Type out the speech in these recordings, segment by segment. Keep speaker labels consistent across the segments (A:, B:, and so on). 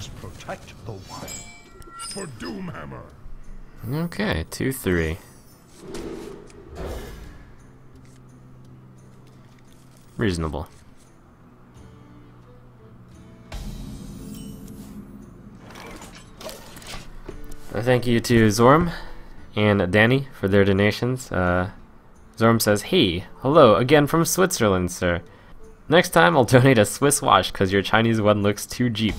A: must protect the wild. For Doomhammer.
B: Okay, 2-3. Reasonable. Thank you to Zorm and Danny for their donations. Zorm says, "Hey, hello again from Switzerland, sir. Next time I'll donate a Swiss watch because your Chinese one looks too cheap,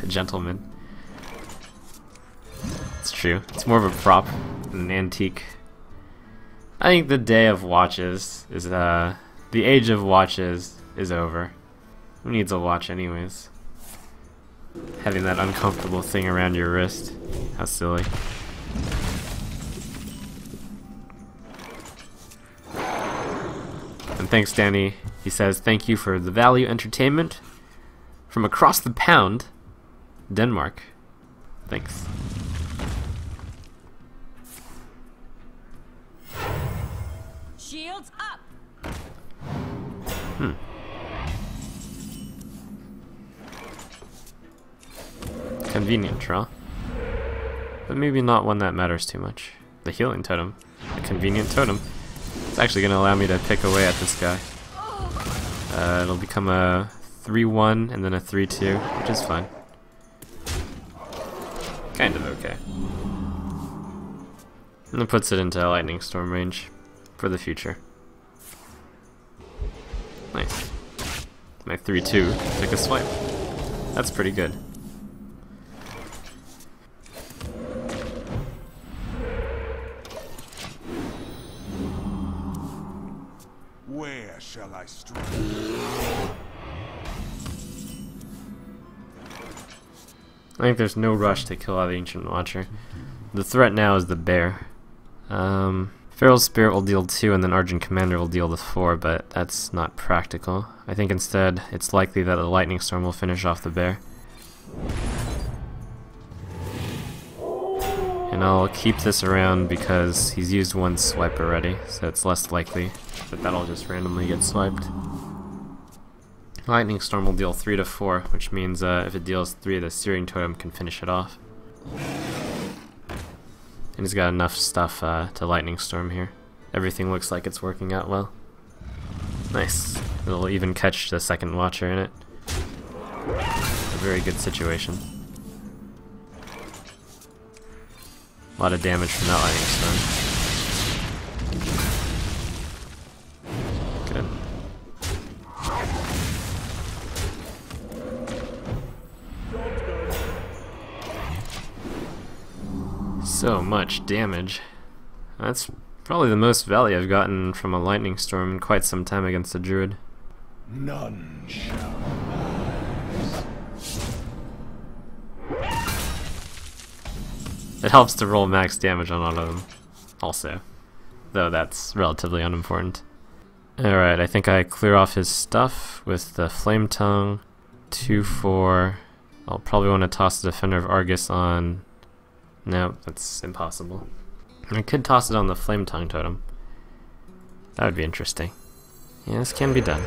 B: gentlemen." It's true. It's more of a prop than an antique. I think the day of watches is, the age of watches is over. Who needs a watch anyways? Having that uncomfortable thing around your wrist. How silly. And thanks, Danny. He says, "Thank you for the value entertainment from across the pound, Denmark." Thanks.
C: Shields up.
B: Convenient draw. But maybe not one that matters too much. The healing totem. A convenient totem. It's actually going to allow me to pick away at this guy. It'll become a 3-1 and then a 3-2, which is fine. Kind of okay. And it puts it into lightning storm range for the future. Nice. My 3-2 took a swipe. That's pretty good.
A: Where shall I strike?
B: I think there's no rush to kill out the Ancient Watcher. The threat now is the bear. Feral Spirit will deal 2 and then Argent Commander will deal the 4, but that's not practical. I think instead it's likely that the Lightning Storm will finish off the bear. And I'll keep this around because he's used one swipe already, so it's less likely that that'll just randomly get swiped. Lightning Storm will deal 3 to 4, which means if it deals 3, the Searing Totem can finish it off. And he's got enough stuff to Lightning Storm here. Everything looks like it's working out well. Nice. It'll even catch the second Watcher in it. A very good situation. A lot of damage from that Lightning Storm. Good. So much damage. That's probably the most value I've gotten from a Lightning Storm in quite some time against a Druid.
A: None shall rise.
B: It helps to roll max damage on all of them, also. Though that's relatively unimportant. Alright, I think I clear off his stuff with the Flame Tongue. 2-4. I'll probably want to toss the Defender of Argus on... No, that's impossible. I could toss it on the Flame Tongue totem. That would be interesting. Yeah, this can be done.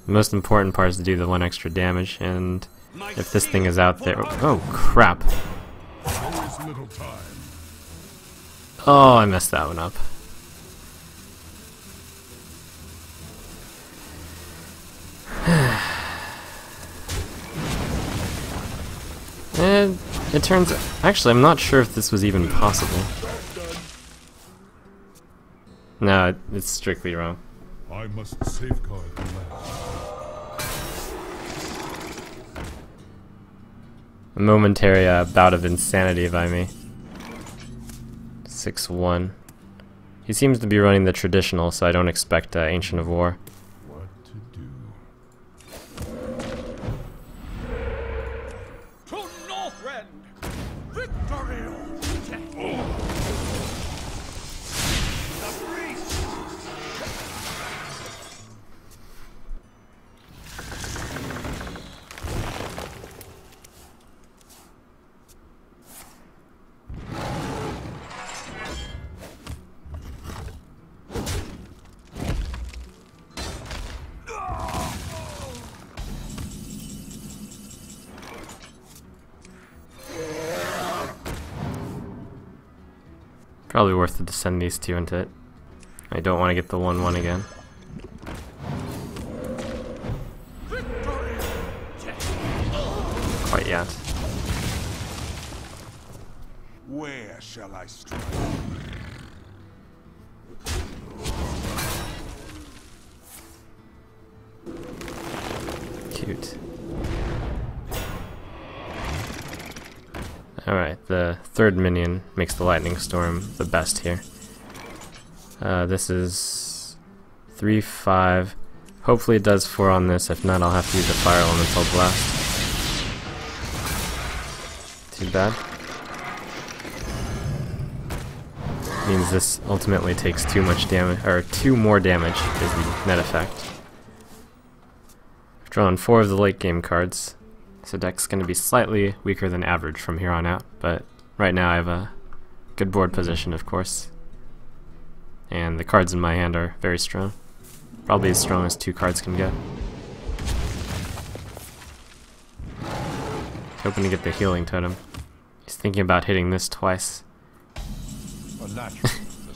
B: The most important part is to do the 1 extra damage, and if this thing is out there... Oh, crap. Oh, I messed that one up. And it turns out... Actually, I'm not sure if this was even possible. No, it's strictly wrong.
A: I must safeguard the land.
B: A momentary bout of insanity by me. 6-1. He seems to be running the traditional, so I don't expect Ancient of War.
A: What to do?
D: To Northrend! Victory! The priest!
B: Probably worth it to send these two into it. I don't want to get the 1/1 again. Quite yet.
A: Where shall I strike?
B: Cute. Alright, the third minion makes the lightning storm the best here. This is 3/5. Hopefully it does 4 on this, if not I'll have to use the fire elemental blast. Too bad. Means this ultimately takes too much damage, or 2 more damage is the net effect. I've drawn 4 of the late game cards, so deck's going to be slightly weaker than average from here on out, but right now I have a good board position, of course. And the cards in my hand are very strong. Probably as strong as 2 cards can get. Hoping to get the healing totem. He's thinking about hitting this twice.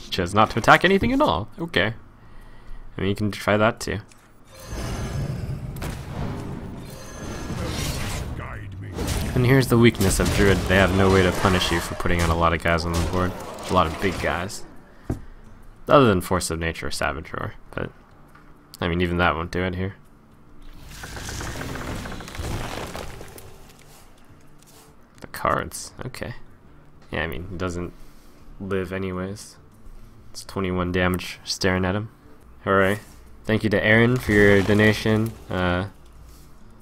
B: Chose not to attack anything at all. Okay. I mean, you can try that too. And here's the weakness of Druid. They have no way to punish you for putting out a lot of guys on the board. A lot of big guys. Other than Force of Nature or Savage Roar. But, I mean, even that won't do it here. The cards. Okay. Yeah, I mean, he doesn't live anyways. It's 21 damage staring at him. Alright. Thank you to Aaron for your donation.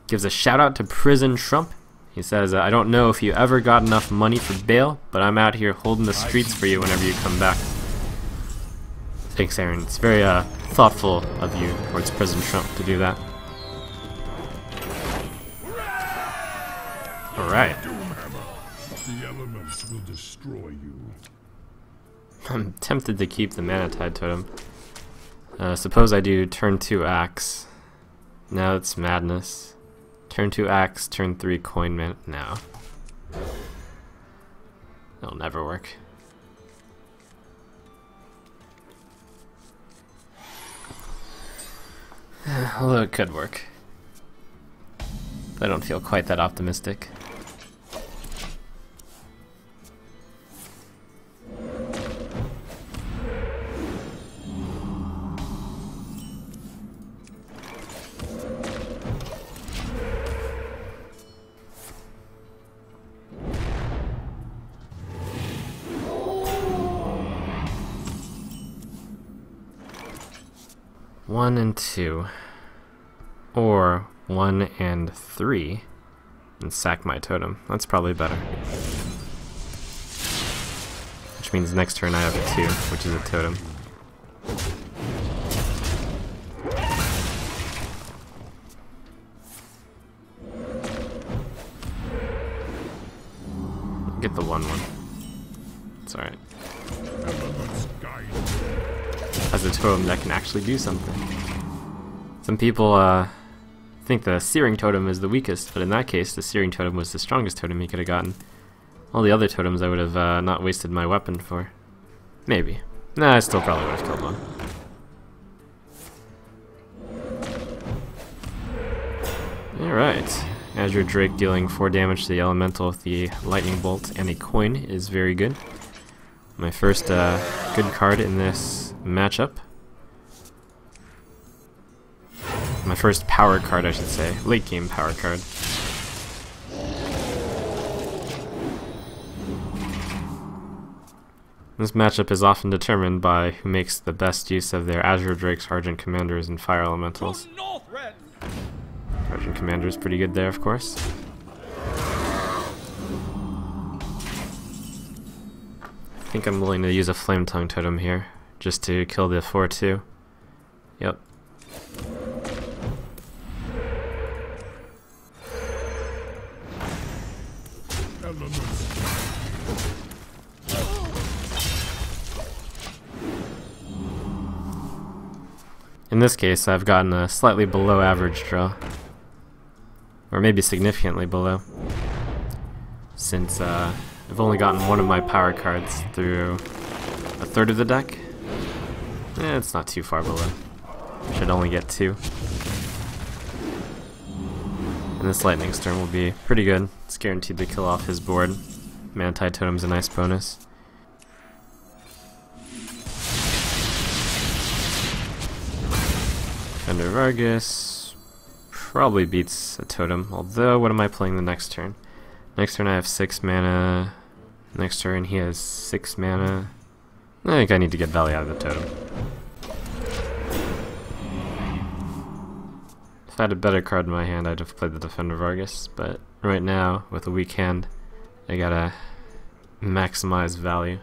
B: Gives a shout out to Prison Trump. He says, I don't know if you ever got enough money for bail, but I'm out here holding the streets for you whenever you come back. Thanks, Aaron. It's very thoughtful of you towards Prison Trump to do that. Alright.
A: The elements will destroy you.
B: I'm tempted to keep the Mana Tide Totem. Suppose I do turn 2 Axe. Now it's Madness. Turn 2 Axe, turn 3 Coin Man. No. It'll never work. Although it could work. I don't feel quite that optimistic. One and 2, or 1 and 3, and sack my totem. That's probably better. Which means next turn I have a 2, which is a totem. Get the 1/1. It's alright. As a totem that can actually do something. Some people think the Searing Totem is the weakest, but in that case the Searing Totem was the strongest totem he could have gotten. All the other totems I would have not wasted my weapon for. Maybe. Nah, I still probably would have killed one. Alright. Azure Drake dealing 4 damage to the elemental with the lightning bolt and a coin is very good. My first good card in this matchup. My first power card, I should say. Late game power card. This matchup is often determined by who makes the best use of their Azure Drakes, Argent Commanders, and Fire Elementals. Argent Commander is pretty good there, of course. I think I'm willing to use a Flame Tongue Totem here, just to kill the 4/2. Yep. In this case, I've gotten a slightly below average draw. Or maybe significantly below. Since I've only gotten one of my power cards through a third of the deck. It's not too far below. Should only get 2. And this Lightning Storm will be pretty good. It's guaranteed to kill off his board. Mana-Tide Totem's a nice bonus. Defender Vargas probably beats a totem, although what am I playing the next turn? Next turn I have 6 mana. Next turn he has 6 mana. I think I need to get value out of the totem. If I had a better card in my hand, I'd have played the Defender Vargas, but right now, with a weak hand, I gotta maximize value.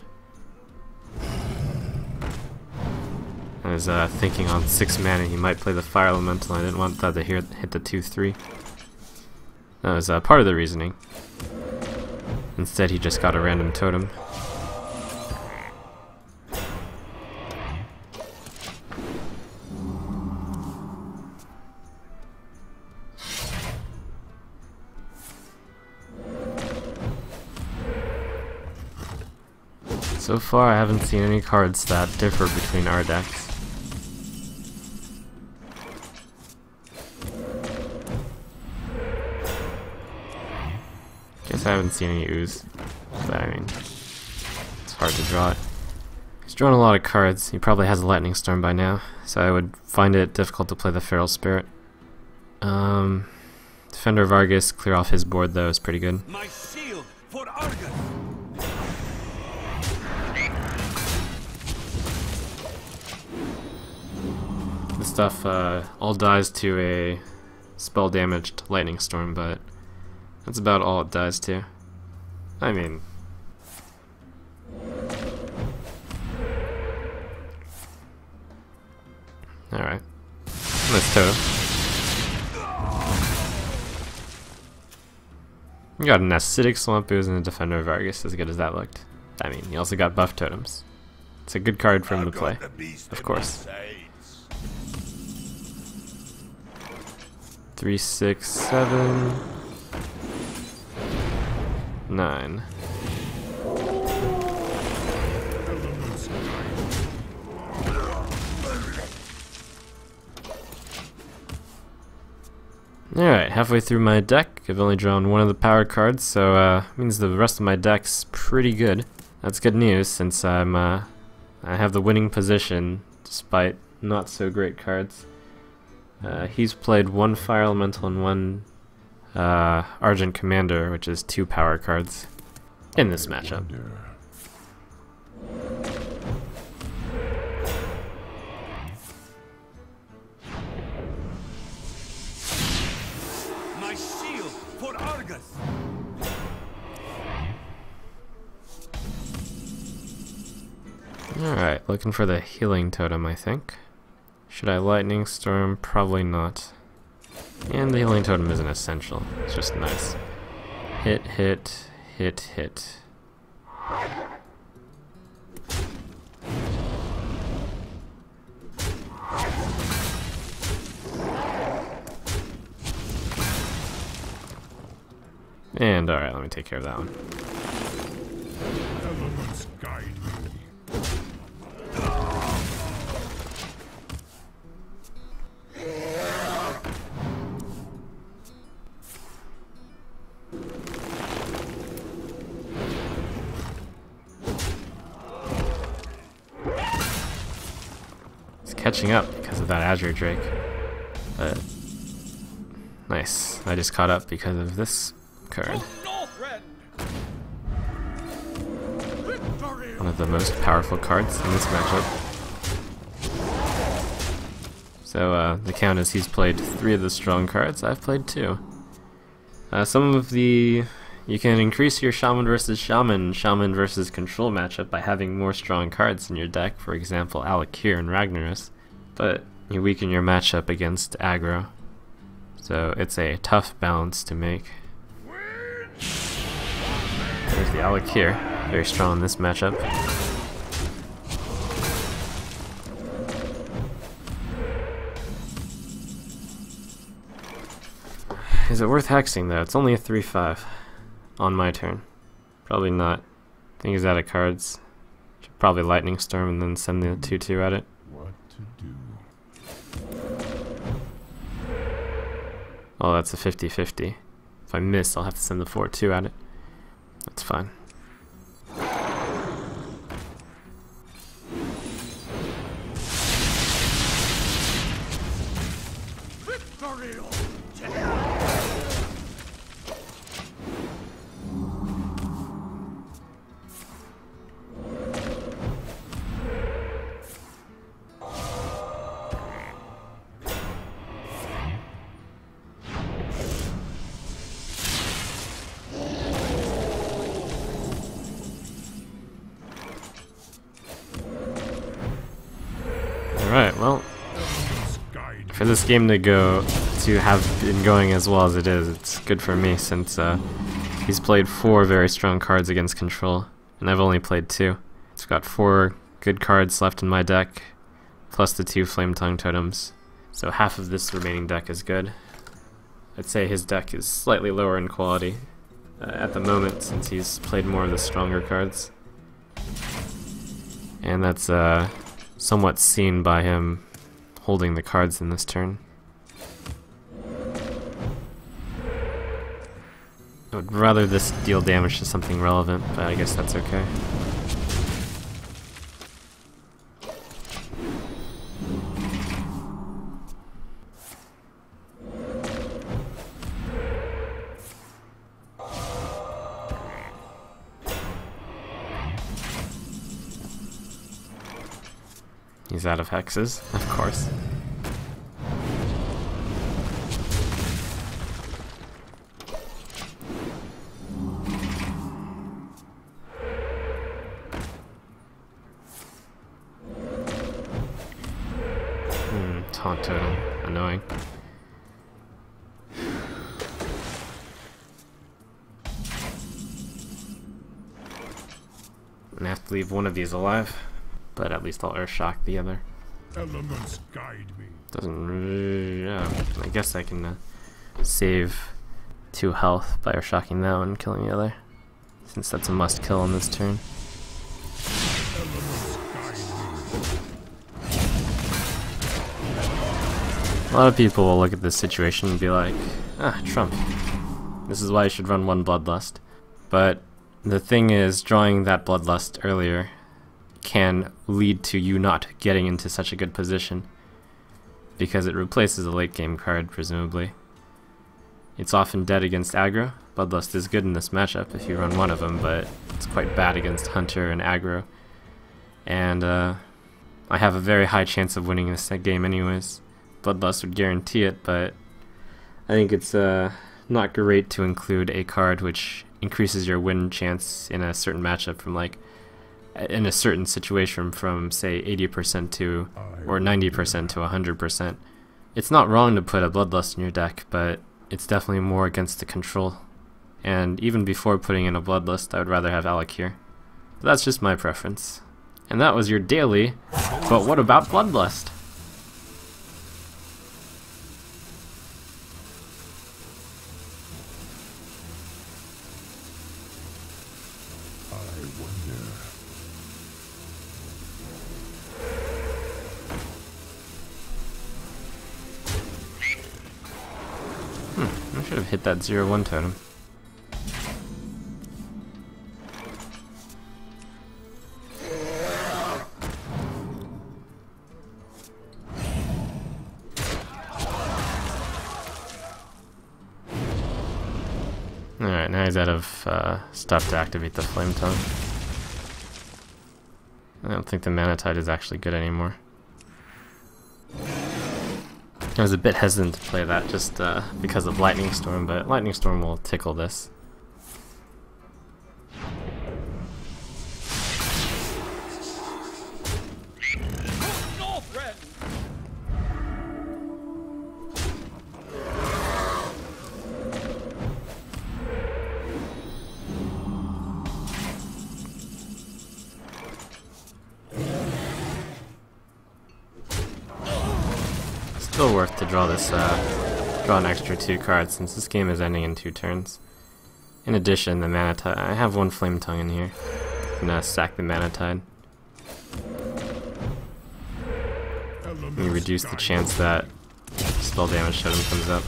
B: I was thinking on 6 mana he might play the Fire Elemental. I didn't want that to hit the 2/3. That was part of the reasoning. Instead he just got a random totem. So far I haven't seen any cards that differ between our decks. Guess I haven't seen any ooze, but I mean, it's hard to draw it. He's drawn a lot of cards. He probably has a Lightning Storm by now, so I would find it difficult to play the Feral Spirit. Defender Vargas, clear off his board though, is pretty good.
D: My shield for Argus.
B: This stuff all dies to a spell damaged Lightning Storm, but that's about all it dies to. I mean, alright. Nice totem. You got an Acidic Swamp Ooze and a Defender Vargas, as good as that looked. I mean, you also got buff totems. It's a good card for him to play, of course. 3, 6, 7, 9. Alright, halfway through my deck. I've only drawn one of the power cards, so means the rest of my deck's pretty good. That's good news since I have the winning position despite not so great cards. He's played 1 Fire Elemental and 1 Argent Commander, which is 2 power cards in this matchup.
D: My shield for Argus.
B: Alright, looking for the healing totem, I think. Should I Lightning Storm? Probably not. And the healing totem isn't essential. It's just nice. Hit, hit, hit, hit. And alright, let me take care of that one.
A: Elements guide me.
B: Catching up because of that Azure Drake. But nice. I just caught up because of this card. One of the most powerful cards in this matchup. So the count is he's played 3 of the strong cards, I've played 2. Some of the... You can increase your Shaman versus Shaman, Shaman versus Control matchup by having more strong cards in your deck, for example Alakir and Ragnaros, but you weaken your matchup against aggro. So it's a tough balance to make. There's the Alakir, very strong in this matchup. Is it worth hexing though? It's only a 3/5 on my turn. Probably not. I think he's out of cards. Should probably Lightning Storm and then send the 2/2 at it.
A: What to do?
B: Oh, that's a 50-50. If I miss, I'll have to send the 4/2 at it. That's fine. Alright, well, for this game to have been going as well as it is, it's good for me since he's played 4 very strong cards against control, and I've only played 2. It's got 4 good cards left in my deck, plus the 2 Flame Tongue totems, so half of this remaining deck is good. I'd say his deck is slightly lower in quality at the moment since he's played more of the stronger cards, and that's somewhat seen by him holding the cards in this turn. I would rather this deal damage to something relevant, but I guess that's okay. He's out of hexes, of course. Taunt totem, annoying. I'm gonna have to leave one of these alive. But at least I'll Earthshock the other.
A: Elements guide me.
B: Doesn't really, yeah, I guess I can save 2 health by Earthshocking that one and killing the other, since that's a must kill on this turn.
A: Elements guide me.
B: A lot of people will look at this situation and be like, ah, Trump. This is why you should run 1 Bloodlust. But the thing is, drawing that Bloodlust earlier can lead to you not getting into such a good position because it replaces a late game card, presumably. It's often dead against aggro. Bloodlust is good in this matchup if you run one of them, but it's quite bad against Hunter and aggro. And I have a very high chance of winning this game anyways. Bloodlust would guarantee it, but I think it's not great to include a card which increases your win chance in a certain matchup from in a certain situation from, say, 80% to, or 90% to 100%. It's not wrong to put a Bloodlust in your deck, but it's definitely more against the control. And even before putting in a Bloodlust, I would rather have Alakir. But that's just my preference. And that was your daily, but what about Bloodlust? I should have hit that 0/1 totem. Alright, now he's out of stuff to activate the Flame Tongue. I don't think the Mana Tide is actually good anymore. I was a bit hesitant to play that just because of Lightning Storm, but Lightning Storm will tickle this. Still worth to draw this, draw an extra 2 cards since this game is ending in 2 turns. In addition, the Mana Tide, I have 1 Flame Tongue in here. I'm gonna sack the Mana Tide. You reduce the chance that spell damage totem comes up.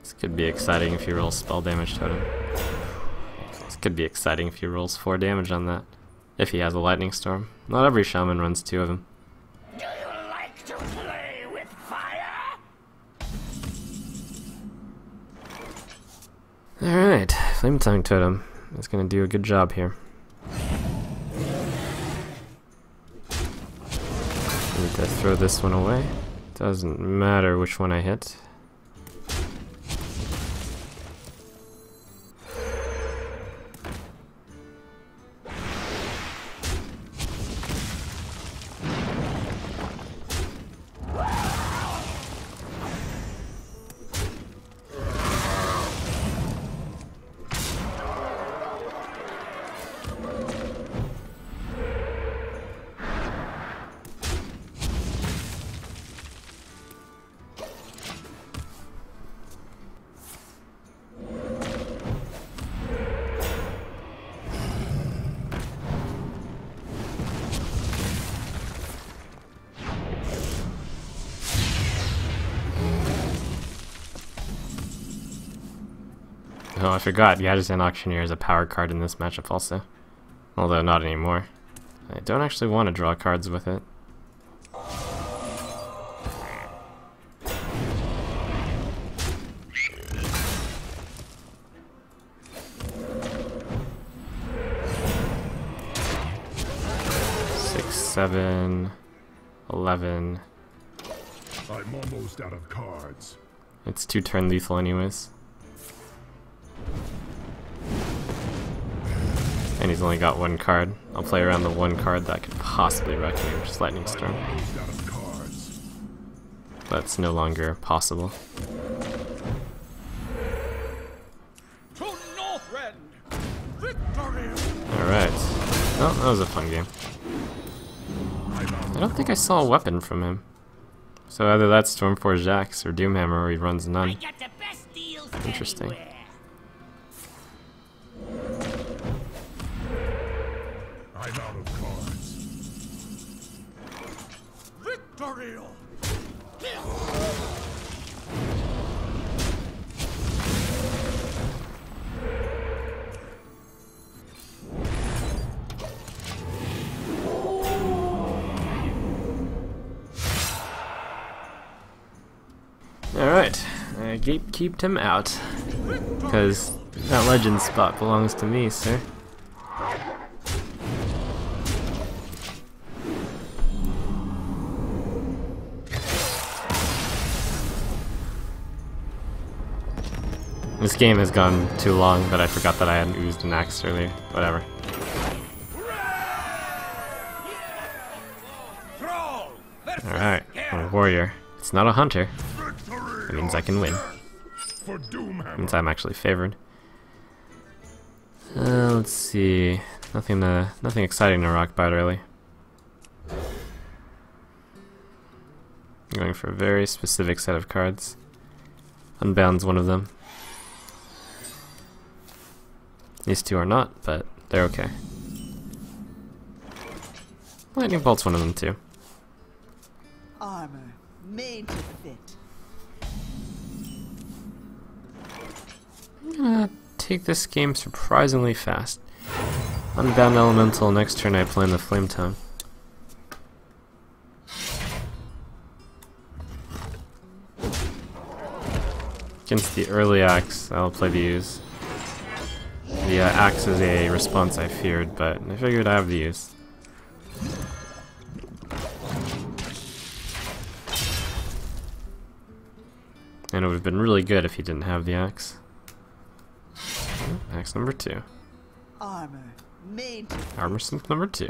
B: This could be exciting if he rolls spell damage totem. This could be exciting if he rolls 4 damage on that. If he has a lightning storm. Not every shaman runs 2 of them.
C: Do you like to play with fire?
B: Alright, Flame Tongue Totem is gonna do a good job here. Need to throw this one away. Doesn't matter which one I hit. Oh, I forgot, Yadizan Auctioneer is a power card in this matchup also. Although not anymore. I don't actually want to draw cards with it. Six, 7, 11.
A: I'm almost out of cards.
B: It's 2 turn lethal anyways. And he's only got 1 card. I'll play around the 1 card that could possibly wreck me, which is Lightning Storm. That's no longer possible. Alright. Well, that was a fun game. I don't think I saw a weapon from him. So either that's Stormforged Axe or Doomhammer, or he runs none. Interesting.
A: I'm out of cards.
D: Victory!
B: Alright, I gatekeeped him out. Because that legend spot belongs to me, sir. This game has gone too long that I forgot that I hadn't oozed an axe earlier. Whatever. Alright, I'm a warrior. It's not a hunter. That means I can win. That means I'm actually favored. Let's see. Nothing exciting to rock about really. I'm going for a very specific set of cards. Unbound's one of them. These 2 are not, but they're okay. Lightning Bolt's one of them too.
E: Armor made to fit.
B: I'm gonna take this game surprisingly fast. Unbound Elemental, next turn I play in the Flame Tongue. Against the early axe, I'll play the use. The axe is a response I feared, but I figured I have the use. And it would have been really good if he didn't have the axe. Axe number 2.
E: Armor made to fit.
B: Armor synth number 2.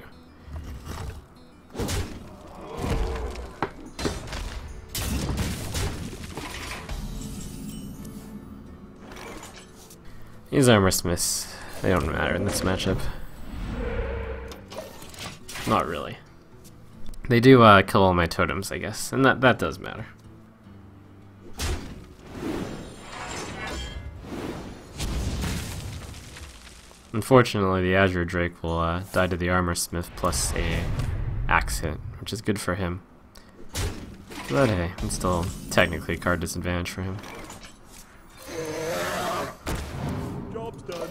B: These armor smiths, they don't matter in this matchup. Not really. They do kill all my totems, I guess, and that does matter. Unfortunately, the Azure Drake will die to the Armor Smith plus a axe hit, which is good for him. But hey, it's still technically a card disadvantage for him.
A: Job's done.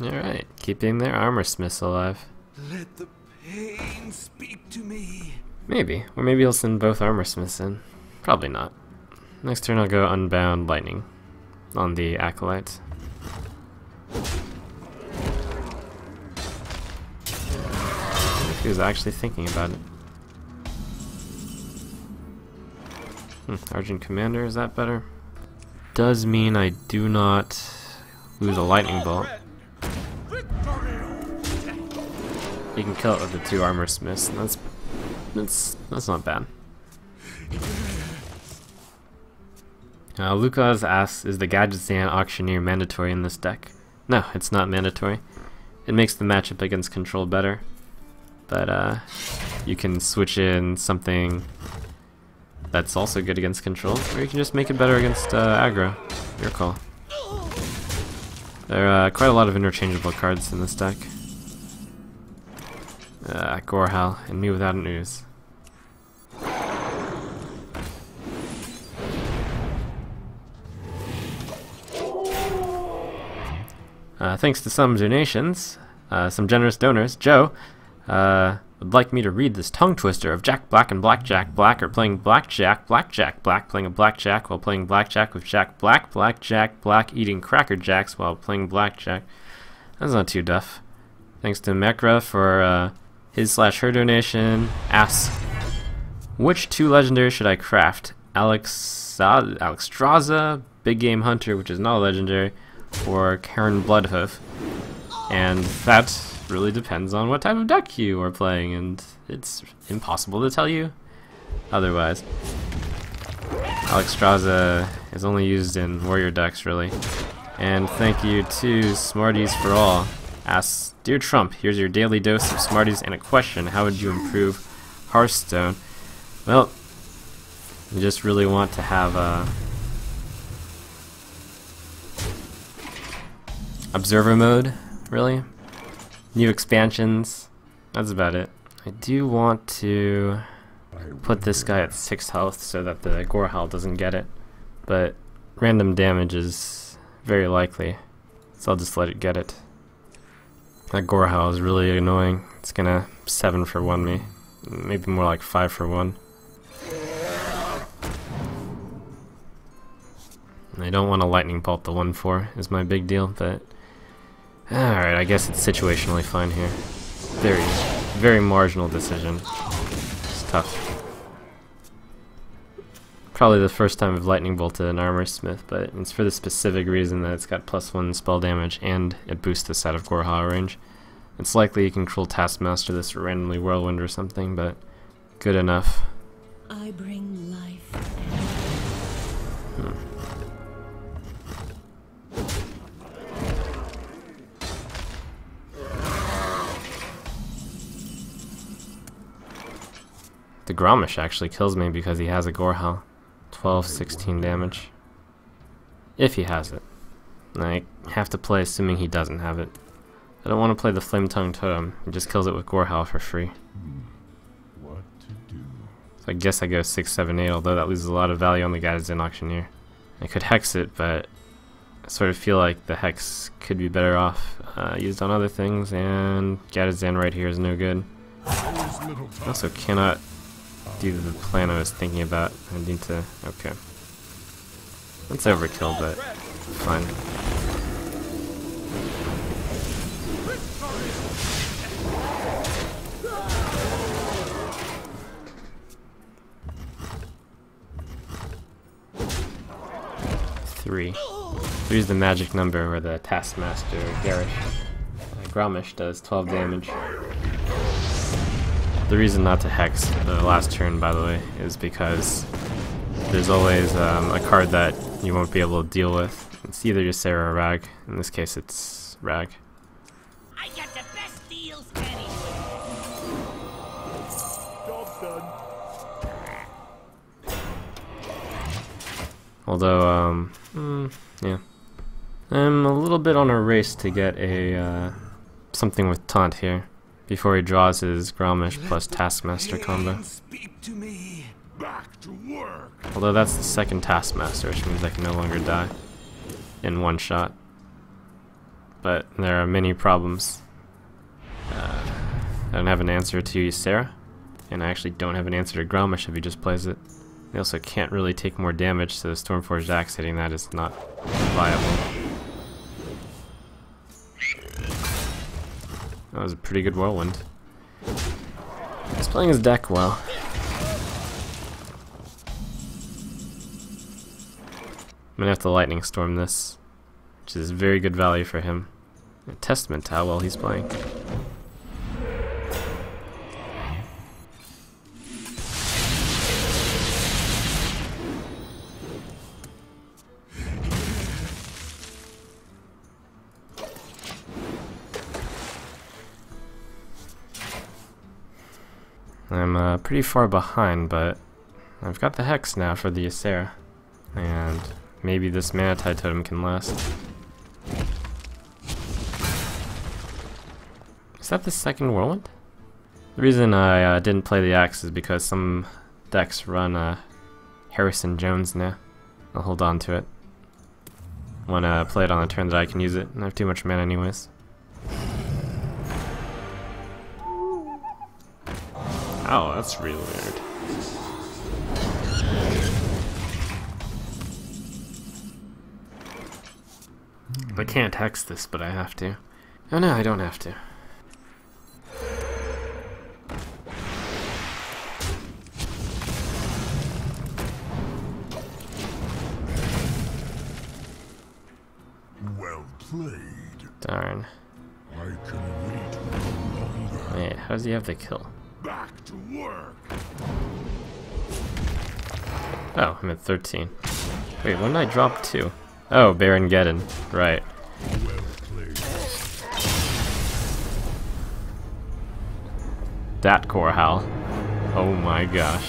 B: Alright, keeping their Armor Smiths alive.
D: Let the pain speak to me.
B: Maybe. Or maybe he'll send both Armor Smiths in. Probably not. Next turn I'll go Unbound Lightning on the Acolyte. He was actually thinking about it. Argent Commander, is that better? Does mean I do not lose a Lightning Bolt. You can kill it with the 2 Armor Smiths, and that's not bad. Lucas asks, is the Gadgetzan Auctioneer mandatory in this deck? No, it's not mandatory. It makes the matchup against control better, but you can switch in something that's also good against control, or you can just make it better against aggro. Your call. There are quite a lot of interchangeable cards in this deck. Gorehowl and me without an ooze. Thanks to some donations, some generous donors, Joe would like me to read this tongue twister of Jack Black and Blackjack Black are playing Blackjack, Blackjack Black, playing a Blackjack while playing Blackjack with Jack Black, Blackjack Black eating Cracker Jacks while playing Blackjack. That's not too duff. Thanks to Mekra for his/her donation. Asks, which 2 legendaries should I craft? Alexstrasza, Big Game Hunter, which is not a legendary, or Karen Bloodhoof? And that really depends on what type of deck you are playing, and it's impossible to tell you otherwise. Alexstrasza is only used in warrior decks, really. And thank you to Smarties for All. Asks, Dear Trump, here's your daily dose of Smarties and a question. How would you improve Hearthstone? Well, you just really want to have observer mode, really. New expansions. That's about it. I do want to put this guy at 6 health so that the Gorehowl doesn't get it, but random damage is very likely, so I'll just let it get it. That Gorehowl is really annoying. It's gonna 7 for 1 me. Maybe more like 5 for 1. I don't want to lightning bolt the 1/4 is my big deal, but alright, I guess it's situationally fine here. Very, very marginal decision. It's tough. Probably the first time I've lightning bolted an Armor Smith, but it's for the specific reason that it's got +1 spell damage and it boosts the set of Gorehowl range. It's likely you can control Taskmaster this or randomly Whirlwind or something, but good enough.
F: I bring life. The Gromish actually kills me because he has a Gorehowl. 12, 16 damage. If he has it. I have to play assuming he doesn't have it. I don't want to play the Flame Tongue Totem. He just kills it with Gorehowl for free.
A: What to do?
B: So I guess I go 6, 7, 8, although that loses a lot of value on the Gadgetzan Auctioneer. I could Hex it, but I sort of feel like the Hex could be better off used on other things, and Gadgetzan right here is no good. I also cannot do the plan I was thinking about. I need to... okay. That's overkill, but fine. Three is the magic number where the Taskmaster Garish Gromish does 12 damage. The reason not to Hex the last turn, by the way, is because there's always a card that you won't be able to deal with. It's either Ysera or Rag. In this case, it's Rag.
C: I got the best deals anywhere.
A: Job's done.
F: Although, yeah. I'm a little bit on a race to get a, something with taunt here, before he draws his Grommash plus Taskmaster combo.
D: Speak to me.
A: Back to work.
F: Although that's the second Taskmaster, which means I can no longer die in one shot. But there are many problems. I don't have an answer to Ysera, and I actually don't have an answer to Grommash if he just plays it. They also can't really take more damage, so the Stormforged Axe hitting that is not viable. That was a pretty good Whirlwind. He's playing his deck well. I'm gonna have to Lightning Storm this, which is very good value for him. A testament to how well he's playing. I'm pretty far behind, but I've got the Hex now for the Ysera, and maybe this Mana Tide Totem can last. Is that the second Whirlwind? The reason I didn't play the Axe is because some decks run Harrison Jones now. I'll hold on to it. I want to play it on the turn that I can use it, and I have too much mana anyways. Oh, that's really weird. I can't hex this, but I have to. Oh no, I don't have to.
A: Well played.
F: Darn.
A: I can wait no longer.
F: Wait, how does he have the kill?
A: Back to work.
F: Oh, I'm at 13. Wait, when did I drop 2? Oh, Baron Geddon. Right.
A: Well played.
F: Dat Gorehowl. Oh my gosh.